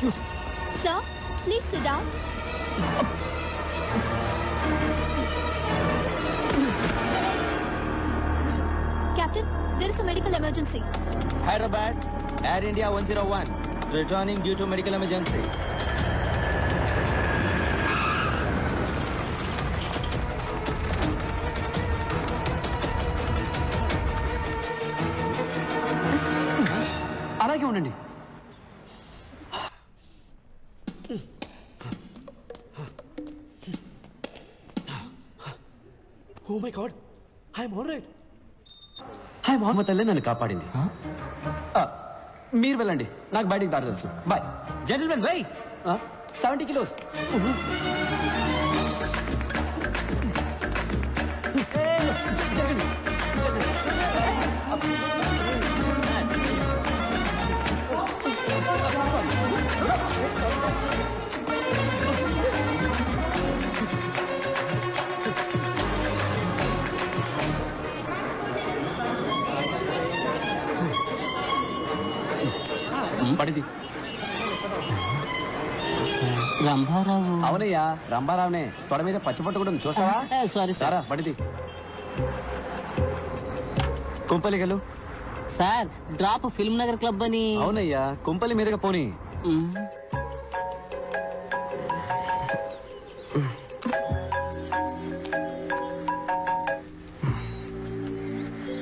Excuse me. Sir, please sit down. Captain, there is a medical emergency. Hyderabad, Air India 101, returning due to medical emergency. అలాగే ఉండండి. Oh my God, I'm all right. హాయ్ మా తల్లి నన్ను కాపాడింది. మీరు వెళ్ళండి, నాకు బయటికి దారి తెలుసు. బాయ్. Gentlemen wait. 70 kilos. పడిది. రంభారావు. అవునయ్యా, రంభారావునే. తొడ మీద పచ్చిపట్టు కూడా ఉంది, చూస్తావా? సారీ సారా పడిది. కుంపలిగలు. Sir, drop Film Nagar club అని. అవునయ్యా, కుంపలి మీదగా పోనీ.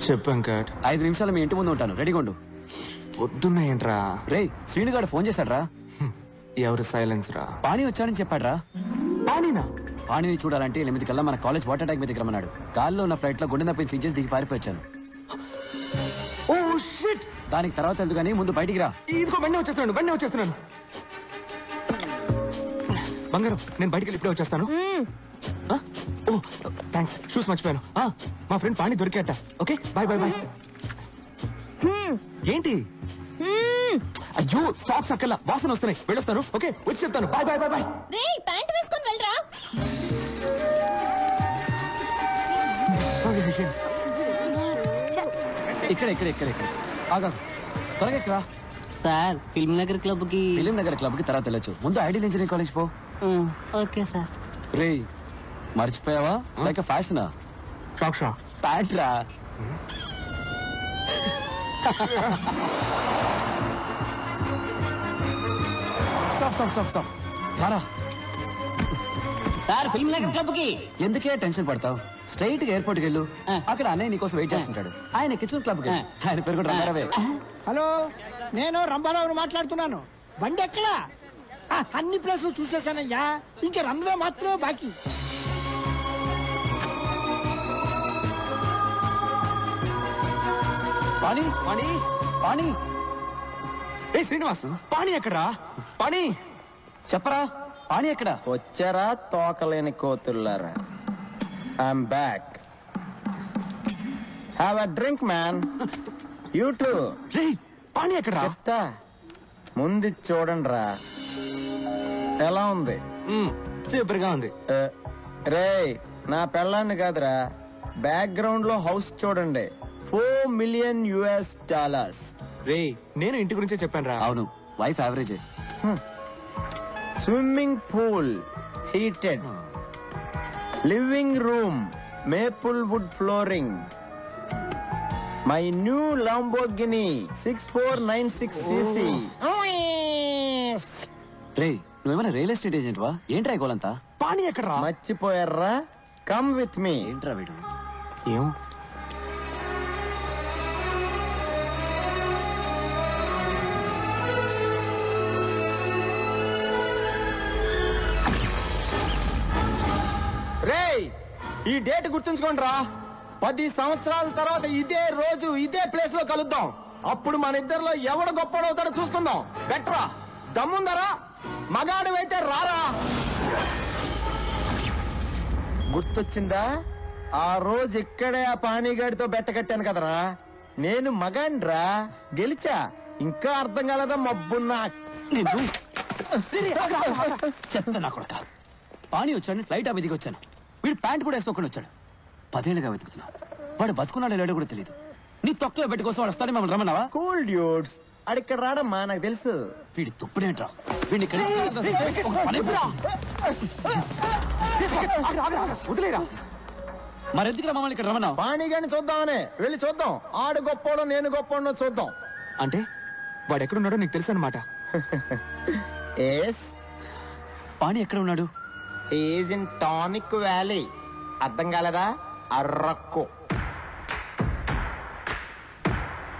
చెప్పు వెంకట్. 5 నిమిషాలు మీ ఇంటి ముందు ఉంటాను, రెడీగా ఉండు. పొద్దున్న ఏంట్రా? రే, శ్రీనుగాడు ఫోన్ చేశాడ్రా. ఎవరు సైలెన్స్ రా? పాణి వచ్చాడని చెప్పాడ్రా. పానీనా? పాణిని చూడాలంటే 8 కల్లా మన కాలేజ్ వాటర్ ట్యాంక్ మీదకి రమ్మన్నాడు. గాల్లో ఉన్న ఫ్లైట్ లో గుండె నొప్పిని సీజెస్ దిగి పారిపోయాను. Oh shit. దానికి తర్వాత వెళ్తూ కానీ ముందు బయటికి రా. ఇదిగో బండి వచ్చేస్తున్నాను. బంగారం, నేను బయటికి ఇప్పుడే వచ్చేస్తాను. ఓ థ్యాంక్స్, షూస్ మర్చిపోయాను. మా ఫ్రెండ్ పాణి దొరికాట. Okay, bye. ఏంటి? అయ్యో, సాక్స్ అక్కల వాసన వస్తున్నాయి, వెళ్ళొస్తాను. ఓకే, వచ్చి చెప్తాను. బాయ్. రేయ్, ప్యాంట్ వేసుకొని వెళ్ళరా. ఇక్కడ ఆగా, త్వరగా ఎక్కరా. సార్, ఫిల్మ్ నగర్ క్లబ్ కి. ఫిలిం నగర్ క్లబ్ కి తర్వాత వెళ్ళొచ్చు. ముందు ఐడియల్ ఇంజనీరింగ్ కాలేజ్ పో. Okay sir. రే, మర్చిపోయావా? లైక్ ఫ్యాషనా? షా ప్యాంట్ రా. స్టాప్ రారా. సార్, ఫిల్మ్ నగర్ క్లబ్ కి. ఎందుకే టెన్షన్ పడతావు? స్ట్రైట్ గా ఎయిర్పోర్ట్ కి వెళ్ళు. అక్కడ అన్నయ్య నీకోసం వెయిట్ చేస్తుంటాడు. ఆయన కిచెన్ క్లబ్ కి. ఆయన పేరు కూడా రంగారావే. హలో, నేను రంభారావుని మాట్లాడుతున్నాను. బండి ఎక్కడా? అన్ని ప్లేసులు చూసేసానయ్యా, ఇంకా రన్వే మాత్రమే బాకీ. పాణి. ఏ శ్రీనివాస్, పాణి ఎక్కడా? పాణి చెప్పరా, పాణి ఎక్కడ? వచ్చారా తోకలేని కోతుల్లారా? I'm back. Have a drink man. You too. రే, పాణి ఎక్కడా? చెప్తా, ముందు చూడండి రా. ఎలా ఉంది? సూపర్ గా ఉంది. రే, నా పెళ్ళాన్ని కాదురా, బ్యాక్గ్రౌండ్ లో హౌస్ చూడండి. $4 million. రే, నేను ఇంటి గురించే చెప్పాను రా. అవును, wife average. Swimming pool heated, living room maple wood flooring, my new Lamborghini 6496cc. రే, నువ్వేమైనా రియల్ ఎస్టేట్ ఏజెంట్ వా? ఏంట్రా ఈ గోలంతా? పాణి ఎక్కడా? మర్చిపోయారా? Come with me. ఏంట్రా వీడు? ఏం రేయ్, ఈ డేట్ గుర్తుంచుకోండి రా. 10 సంవత్సరాల తర్వాత ఇదే రోజు ఇదే ప్లేస్ లో కలుద్దాం. అప్పుడు మన ఇద్దరిలో ఎవడు గొప్పడవుతాడో చూసుకుందాం. బెటరా? దమ్ముందరా? మగాడివైతే రారా. గుర్తొచ్చిందా? ఆ రోజు ఇక్కడే ఆ పానీగాడితో బెట్ట కట్టాను కదరా. నేను మగాండ్రా, గెలిచా. ఇంకా అర్థం కాలేదా మబ్బున్నా? చెత్త నా కొడక. పాణి వచ్చాడు, ఫ్లైట్ మీదికి వచ్చాను. వీడు ప్యాంట్ కూడా వేసుకోకుండా వచ్చాడు. 10 ఏళ్ళుగా వెతుకుతున్నా. వాడు బతుకున్నాడు లేడో కూడా తెలియదు. నీ తొక్కలో పెట్టి కోసం వాడు వస్తాడని మమ్మల్ని రమ్మన్నావా? కూల్ డ్యూడ్స్, అడిక్కడ రాడమ్మా నాకు తెలుసు. వీడి తుప్పుడేంట్రా వీడిని వదిలేరా మరెందుకు మమ్మల్ని ఇక్కడ రమ్మన్నావు? పాణిగాని చూద్దామనే వెళ్ళి చూద్దాం. ఆడు గొప్పోడో నేను గొప్పోడో చూద్దాం. అంటే వాడు ఎక్కడున్నాడో నీకు తెలుసు అనమాట. పాణి ఎక్కడ ఉన్నాడు? Is in tonic valley. అర్థం కాలేదా? అర్రక్కు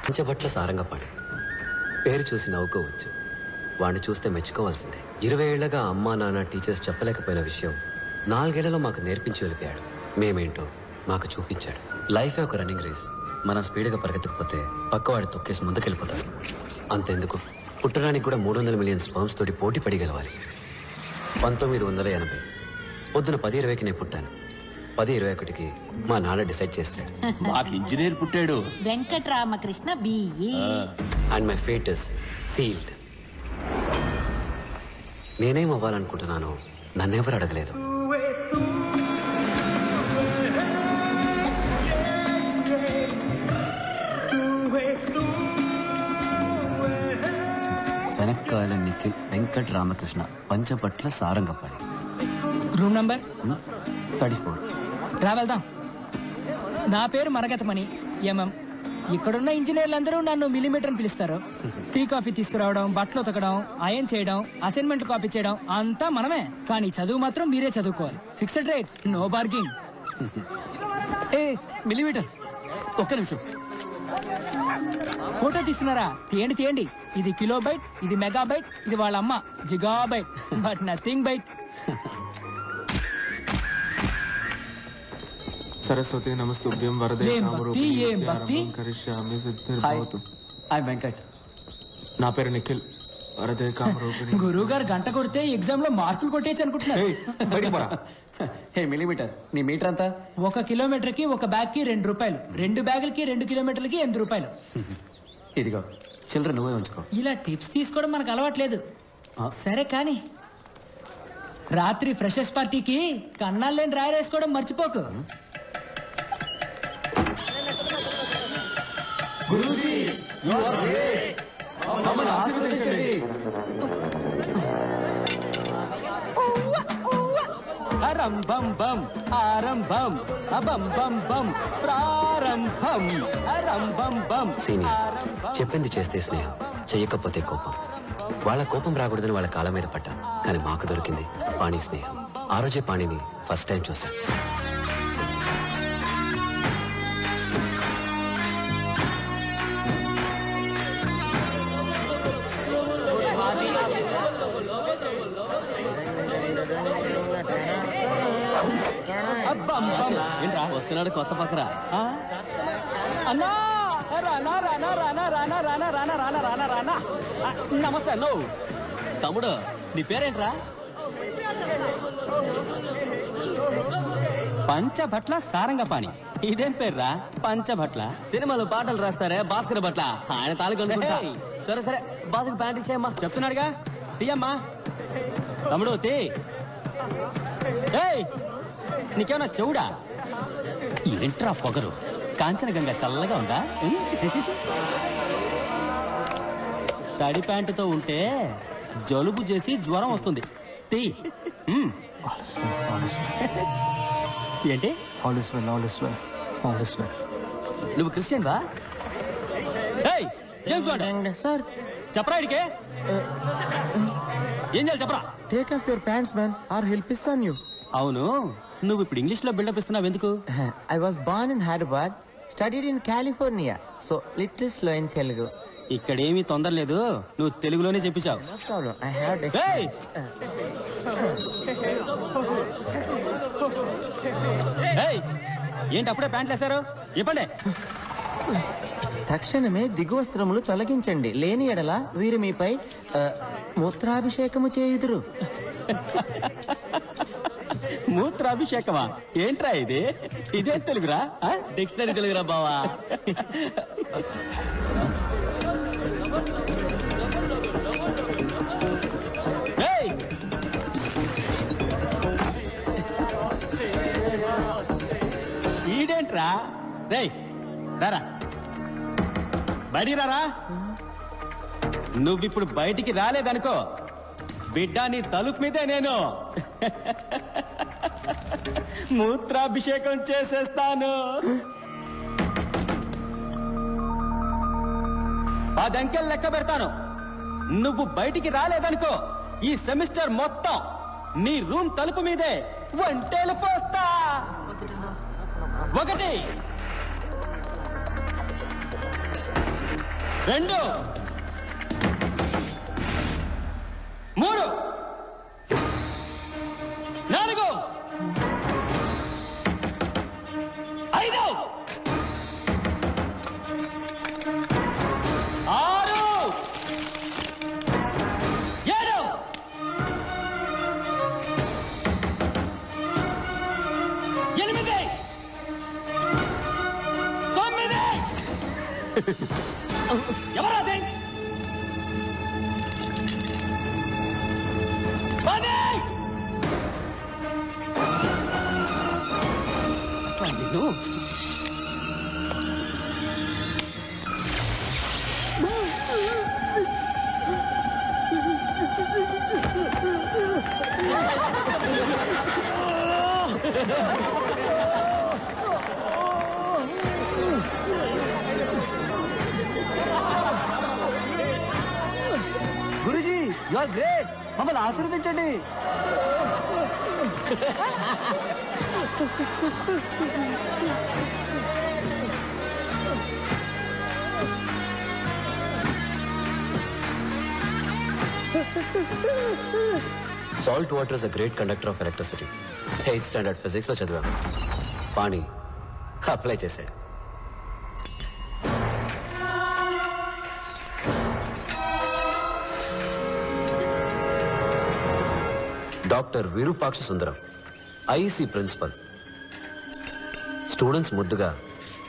పంచబట్ల సారంగపాణి పేరు చూసి నవ్వుకోవచ్చు, వాడిని చూస్తే మెచ్చుకోవాల్సిందే. 20 ఏళ్లగా అమ్మా నాన్న టీచర్స్ చెప్పలేకపోయిన విషయం 4 ఏళ్లలో మాకు నేర్పించి వెళ్ళిపోయాడు. మేమేంటో మాకు చూపించాడు. లైఫే ఒక రన్నింగ్ రేస్. మనం స్పీడ్గా పరిగెత్తకపోతే పక్కవాడి తొక్కేసి ముందుకెళ్ళిపోతాడు. అంతెందుకు, పుట్టడానికి కూడా 300 మిలియన్ స్పర్మ్స్ తోటి పోటీ పడి గెలవాలి. 1980 పొద్దున 10:20కి నేను పుట్టాను. 10:21కి మా నాన్న డిసైడ్ చేశాడు. మాకు ఇంజనీర్ పుట్టాడు. Venkataramakrishna BE. And my fate is sealed. నేనేం అవ్వాలనుకుంటున్నానో నన్నెవరు అడగలేదు. శనక్కాయల నిఖిల్ వెంకట్ రామకృష్ణ పంచపట్ల సారంగపాణి. Room number 34. రా వెళ్దాం. నా పేరు మరగతమణి ఎంఎం. ఇక్కడున్న ఇంజనీర్లందరూ నన్ను మిల్లీమీటర్ అని పిలుస్తారు. టీ కాఫీ తీసుకురావడం, బట్టలు ఉతకడం, అయన్ చేయడం, అసైన్మెంట్ కాపీ చేయడం అంతా మనమే. కానీ చదువు మాత్రం మీరే చదువుకోవాలి. Fixed rate, no bargaining. ఏ మిల్లీమీటర్, ఒక్క నిమిషం. ఫోటో తీస్తున్నారా? తీయండి తీయండి. ఇది కిలోబైట్, ఇది మెగాబైట్, ఇది వాళ్ళ అమ్మ gigabyte, but nothing byte. Saraswati నమస్తుభ్యం వరదే ఏం భక్తి, ఏం భక్తి. కరిష్యామి హాయ్, ఐ వెంకట్. నా పేరు నిఖిల్. వరదే కామరూపిణి. గురువు గారు గంట కొడితే ఎగ్జామ్ లో మార్కులు కొట్టేయచ్చు అనుకుంటున్నారు. హే మిల్లీమీటర్, నీ మీటర్ అంతా? 1 కిలోమీటర్ కి 1 బ్యాగ్ కి 2 రూపాయలు, 2 బ్యాగులకి 2 కిలోమీటర్లకి 8 రూపాయలు. ఇదిగో చిల్లర నువ్వే ఉంచుకో. ఇలా టిప్స్ తీసుకోవడం మనకు అలవాట్లేదు. సరే కానీ రాత్రి ఫ్రెషర్స్ పార్టీకి కన్నాలేని రాయరేసుకోవడం మర్చిపోకు. ఆరంభం బం ఆరంభం అబం బం బం ప్రారంభం ఆరంభం బం. సీనియర్స్ చెప్పింది చేస్తే స్నేహం, చెయ్యకపోతే కోపం. వాళ్ళ కోపం రాకూడదని వాళ్ళ కాళ్ళ మీద పడ్డా, కానీ మాకు దొరికింది పాణి స్నేహం. ఆ రోజే పాణిని ఫస్ట్ టైం చూశాం. ఏంట్రా వస్తున్నాడు కొత్త పక్కరా? అన్నా రానా రానా రానా రానా రానా రానా రానా రానా రానా. నమస్తే అన్నో. తమ్ముడు నీ పేరేంట్రా? పంచభట్ల సారంగపాణి. ఇదేం పేర్రా పంచభట్ల? సినిమాలో పాటలు రాస్తారే భాస్కర్ భట్ల, ఆయన తాలూకు అనుకుంటా. సరే సరే బాసుకి ప్యాంట్ ఇచ్చేయమ్మా. చెప్తున్నాడుగా, తీయమ్మా. తమ్ముడు తీ. నీకేమన్నా చెవుడా? ఏంట్రా పొగరు? కాంచనగంగా చల్లగా ఉందా? తడి ప్యాంటుతో ఉంటే జలుబు చేసి జ్వరం వస్తుంది. తీ. ఏంటి నువ్వు క్రిస్టియన్ వా? సార్ చెప్పరా ఇడికే ఏం చేయాలి చెప్పరా? Take off your pants man or help is on you. అవును, నువ్వు ఇప్పుడు ఇంగ్లీష్ లో బిల్డప్ ఇస్తున్నావు ఎందుకు? I was born in Hyderabad, studied in California, so little slow in Telugu. ఇక్కడేమీ తొందర లేదు, నువ్వు తెలుగులోనే చెప్పించావు. No problem, I have to. ఏంటి అప్పుడే ప్యాంట్లు వేశారు? ఇవ్వండి. తక్షణమే దిగువస్త్రములు తొలగించండి, లేని ఎడల వీరు మీపై మూత్రాభిషేకము చేయుదురు. మూత్రాభిషేకమా? ఏంట్రా ఇది? ఇదే తెలుగురా? డిక్షనరీ తెలుగురా బావా. ఈడేంట్రా? రేయ్ రారా, బయటికి రారా. నువ్విప్పుడు బయటికి రాలేదనుకో, బిడ్డ నీ తలుపు మీదే నేను మూత్రాభిషేకం చేసేస్తాను. 10 అంకెలు లెక్క పెడతాను. నువ్వు బయటికి రాలేదనుకో, ఈ సెమిస్టర్ మొత్తం నీ రూమ్ తలుపు మీదే వంటేలు పోస్తా. 1 2 3 4 5 6 7 8 9 ఎవరాది? 10 గురుజీ యు ఆర్ గ్రేట్, మమ్మల్ని ఆశీర్వదించండి. Salt water is a great conductor of electricity. 8th standard physics లో చదివాము. పాణి అప్లై చేశాడు. డాక్టర్ విరూపాక్ష సుందరం, ఐఈసీ ప్రిన్సిపల్. స్టూడెంట్స్ ముద్దుగా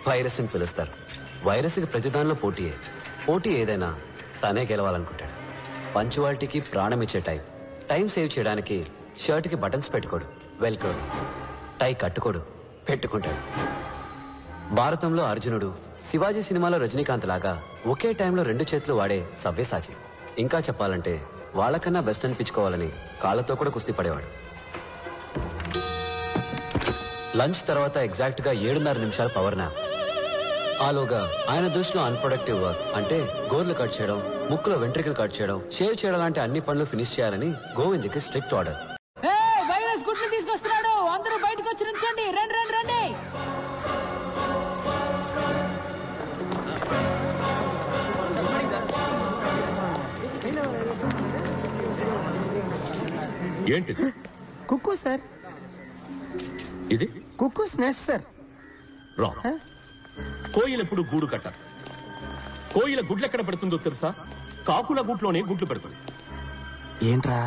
వైరస్ అని పిలుస్తారు. వైరస్కి ప్రతిదానిలో పోటీయే. పోటీ ఏదైనా తనే గెలవాలనుకుంటాడు. పంచువాలిటీకి ప్రాణం ఇచ్చే టైం సేవ్ చేయడానికి షర్ట్కి బటన్స్ పెట్టుకోడు, వెల్కోడు. టై కట్టుకోడు, పెట్టుకుంటాడు. భారతంలో అర్జునుడు, శివాజీ సినిమాలో రజనీకాంత్ లాగా ఒకే టైంలో 2 చేతులు వాడే సవ్యసాచి. ఇంకా చెప్పాలంటే వాళ్ళకన్నా బెస్ట్ అనిపించుకోవాలని కాళ్ళతో కూడా కుస్తీ పడేవాడు. లంచ్ తర్వాత ఎగ్జాక్ట్ గా 7:30 నిమిషాలు పవర్ నాప్. ఆలోగా ఆయన దృష్టిలో అన్ప్రొడక్టివ్ వర్క్ అంటే గోర్లు కట్ చేయడం, ముక్కులో వెంట్రికలు కట్ చేయడం, షేవ్ చేయడం లాంటి అన్ని పనులు ఫినిష్ చేయాలని గోవింద్కి స్ట్రిక్ట్ ఆర్డర్. వైరస్ గుడ్లు తీసుకొస్తున్నాడు, అందరూ బయటకు వచ్చి నుంచోండి. రండి రండి రండి. ఏంటిది? కుక్కు సార్, ఇది కుక్కు స్నాక్స్ సార్. రాంగ్. కోయిల ఎప్పుడు గూడు కట్టరు. కోయిల గుడ్లు ఎక్కడ పెడుతుందో తెలుసా? కాకుల గూట్లోనే గుడ్లు పెడుతుంది. ఏంట్రా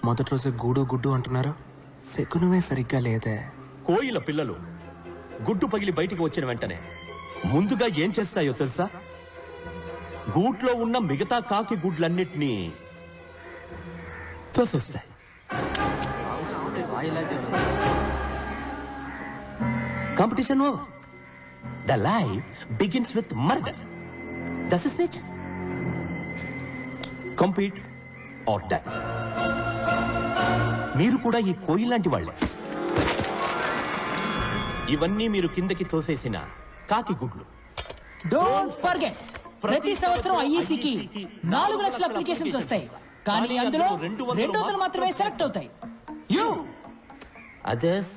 మొదటి రోజు గూడు గుడ్డు అంటున్నారు? శకునమే సరిగ్గా లేదే. కోయిల పిల్లలు గుడ్డు పగిలి బయటికి వచ్చిన వెంటనే ముందుగా ఏం చేస్తాయో తెలుసా? గూట్లో ఉన్న మిగతా కాకి గుడ్లన్నిటినీ తోసేస్తాయి. Competition over. The life begins with murder. That's its nature. Compete or die. మీరు కూడా ఈ కోయి లాంటి వాళ్ళే. ఇవన్నీ మీరు కిందకి తోసేసిన కాకి గుడ్లు. డోంట్ ఫర్గెట్, ప్రతి సంవత్సరం ఐఈసీకి 4 లక్షల అప్లికేషన్స్ వస్తాయి, కానీ అందులో 200 మాత్రమే సెలెక్ట్ అవుతాయి. You others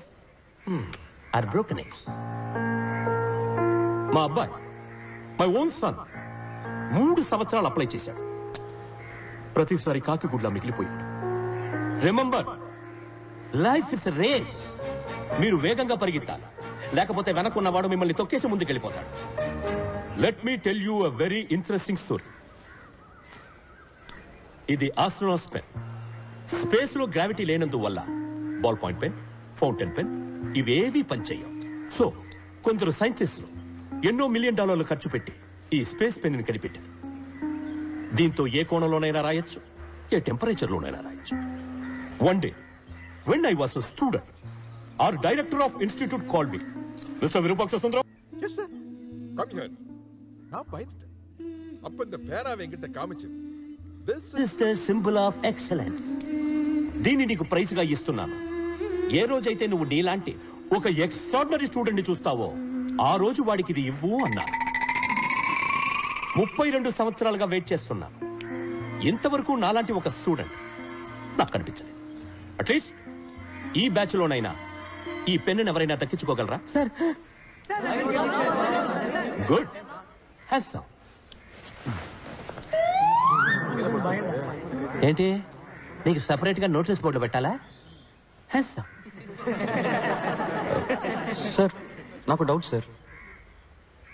are broken eggs. మా అబ్బాయి, మై ఓన్ సన్, 3 సంవత్సరాలు అప్లై చేశాడు. ప్రతిసారి కాకి గుడ్లా మిగిలిపోయాడు. Remember, life is race. మీరు వేగంగా పరిగెత్తాలి, లేకపోతే వెనకున్నవాడు మిమ్మల్ని తొక్కేసి ముందుకెళ్ళిపోతాడు. Let me tell you a very interesting story. ఇది ఆస్ట్రోనాట్స్ పెన్. స్పేస్ లో గ్రావిటీ లేనందువల్ల ball point pen, fountain pen ఇవేవీ పనిచేయవు. సో కొందరు సైంటిస్టులు ఎన్నో $1 మిలియన్ ఖర్చు పెట్టి ఈ స్పేస్ పెన్ ని కనిపెట్టారు. దీంతో ఏ కోణంలోనైనా రాయొచ్చు, ఏ టెంపరేచర్ లోనైనా రాయొచ్చు. One day when I was a student, our director of institute called me. Mr. Virupaksha Sundaram. Yes, sir. Come here. நான் பயந்துட்டேன். அப்ப இந்த பேராவை என்கிட்ட காமிச்சு, సింబల్ ఆఫ్ ఎక్సలెన్స్. దీన్ని నీకు ప్రైజ్ గా ఇస్తున్నాను. ఏ రోజైతే నువ్వు నీలాంటి ఒక ఎక్స్ట్రాడినరీ స్టూడెంట్ ని చూస్తావో ఆ రోజు వాడికి ఇది ఇవ్వు అన్నా. 32 సంవత్సరాలుగా వెయిట్ చేస్తున్నా. ఇంతవరకు నాలాంటి ఒక స్టూడెంట్ నాకు కనిపించలేదు. అట్లీస్ట్ ఈ బ్యాచ్ లోనైనా ఈ పెన్ను ఎవరైనా దక్కించుకోగలరా? Sir good. ఏంటి నీకు సెపరేట్ గా నోటీస్ బోర్డు పెట్టాలా? సార్ నాకు డౌట్ సార్.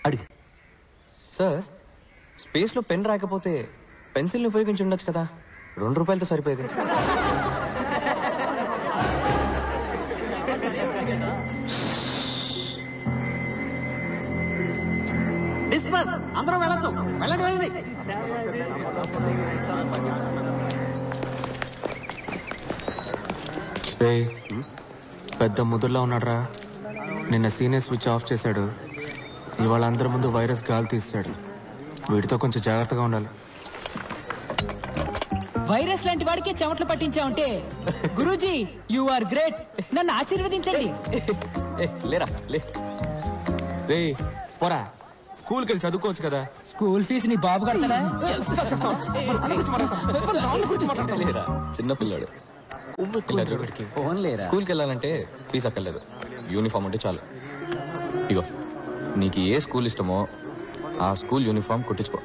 అడిగి. సార్ స్పేస్ లో పెన్ రాకపోతే పెన్సిల్ని ఉపయోగించి ఉండొచ్చు కదా, 2 రూపాయలతో సరిపోయేది. డిస్పస్, అందరూ వెళ్ళొచ్చు. వెళ్ళండి వెళ్ళండి. పెద్ద ముద్దులా ఉన్నాడురా. నిన్న సీనియర్ స్విచ్ ఆఫ్ చేశాడు, ఇవాళ అందరి ముందు వైరస్ గాలి తీస్తాడు. వీటితో కొంచెం జాగ్రత్తగా ఉండాలి. వైరస్ లాంటి వాడికి చెమటలు పట్టించావంటే గురూజీ యు ఆర్ గ్రేట్. నన్ను ఆశీర్వదించండి. లేరా లే. రే పోరా, స్కూల్కి వెళ్ళి చదువుకోవచ్చు కదా. స్కూల్ ఫీజు నీ బాబు కడతాడా? లేరా చిన్నపిల్లాడు. స్కూల్కి వెళ్ళాలంటే ఫీజు అక్కర్లేదు, యూనిఫామ్ ఉంటే చాలు. ఇగో నీకు ఏ స్కూల్ ఇష్టమో ఆ స్కూల్ యూనిఫామ్ కుట్టించుకో.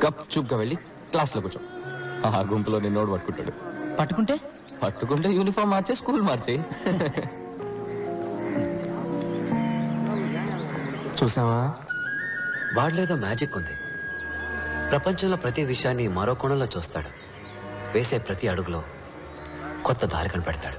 గప్ చూప్గా వెళ్ళి క్లాస్లో కూర్చో. ఆ గుంపులో నిన్నోడు పట్టుకుంటాడు. పట్టుకుంటే యూనిఫామ్ మార్చే స్కూల్ మార్చేయి. చూసావా, వాడిలేదో మ్యాజిక్ ఉంది. ప్రపంచంలో ప్రతి విషయాన్ని మరో కోణంలో చూస్తాడు. వేసే ప్రతి అడుగులో కొత్త దారి కనిపెడతాడు.